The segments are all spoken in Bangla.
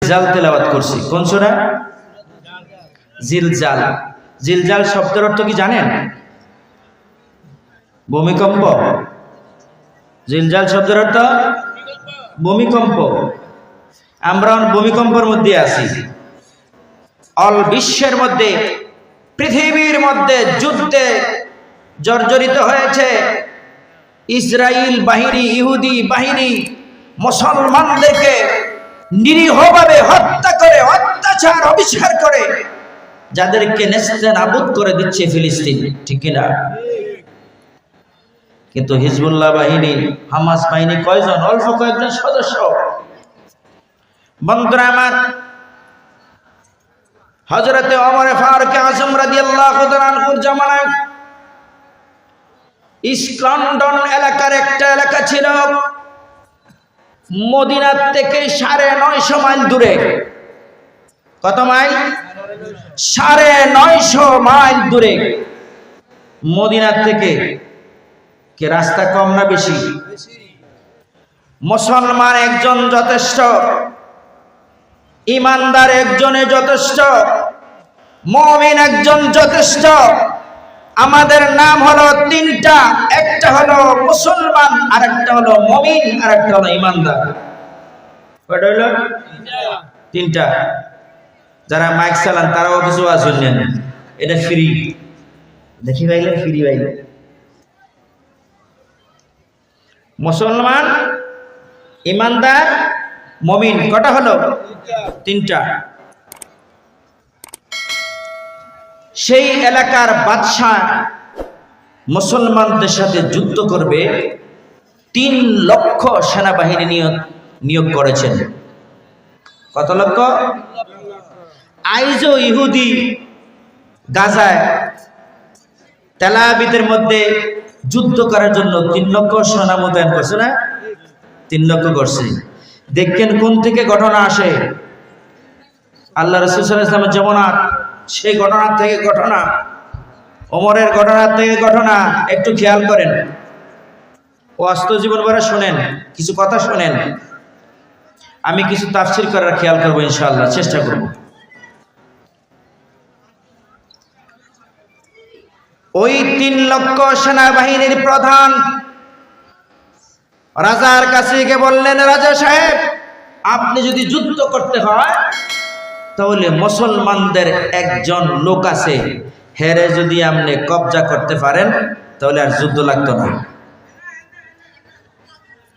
জাল তেলাওয়াত করছি। কোন সূরা? জিলজাল। জিলজাল শব্দের অর্থ কি জানেন? ভূমিকম্প। জিলজাল শব্দের অর্থ ভূমিকম্প। আমরা ভূমিকম্পের মধ্যে আছি। অল বিশ্বের মধ্যে, পৃথিবীর মধ্যে যুদ্ধে জর্জরিত হয়েছে ইসরায়েল বাহিনী, ইহুদি বাহিনী মুসলমানদেরকে নিরীহভাবে হত্যা করে, অত্যাচার অবিচার করে যাদেরকে নেস্তেনাবুদ করে দিচ্ছে ফিলিস্তিন, ঠিক কিনা? কিন্তু হিজবুল্লাহ বাহিনী, হামাস বাহিনী কয়জন? অল্প কয়েকজন সদস্য। বন্ধুরা আমার, হযরতে ওমর ফারুক আযম রাদিয়াল্লাহু তাআলা আনহুর জামানায় ইস্কন্ডন এলাকার একটা এলাকা ছিল মদিনা থেকে 950 মাইল দূরে। কত মাইল? 950 মাইল দূরে মদিনা থেকে। কে রাস্তা কম না বেশি? মুসলমান একজন যথেষ্ট, ইমানদার একজনে যথেষ্ট, মুমিন একজন যথেষ্ট। আমাদের নাম হলো তিনটা, একটা হলো মুসলমান, আরেকটা হলো মুমিন, আরেকটা হলো ইমানদার। কয়টা হলো? তিনটা। যারা মাইক চালান তারাও কিছু শুনলেন, এটা ফ্রি। দেখি ভাইলে, ফ্রি ভাইলে। মুসলমান, ইমানদার, মুমিন, কটা হলো? তিনটা। সেই এলাকার বাদশা মুসলমানদের সাথে যুদ্ধ করবে 3 লক্ষ সেনাবাহিনী নিয়োগ করেছেন। কত লক্ষ? আইজও ইহুদি গাজায়, তেল আবিবের মধ্যে যুদ্ধ করার জন্য 3 লক্ষ সেনা মোতায়েন করছে না? 3 লক্ষ করছে। দেখেন কোন থেকে ঘটনা আসে। আল্লাহ রাসূল সাল্লাল্লাহু আলাইহি ওয়াসাল্লামের জামানাত, সেই ঘটনার থেকে ঘটনা, ওমরের ঘটনার থেকে ঘটনা। একটু খেয়াল করেন, ওয়াস্ত জীবন ভরা শোনেন, কিছু কথা শোনেন। আমি কিছু তাফসীর করার খেয়াল করবো ইনশাআল্লাহ, চেষ্টা করব। ওই 3 লক্ষ সেনাবাহিনীর প্রধান রাজার কাছে গিয়ে বললেন, রাজা সাহেব, আপনি যদি যুদ্ধ করতে হয় তাহলে মুসলমানদের একজন লোক আছে, হেরে যদি আপনি কবজা করতে পারেন তাহলে আর যুদ্ধ লাগতো না।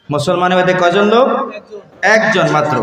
মুসলমানের মধ্যে কয়জন লোক? একজন মাত্র।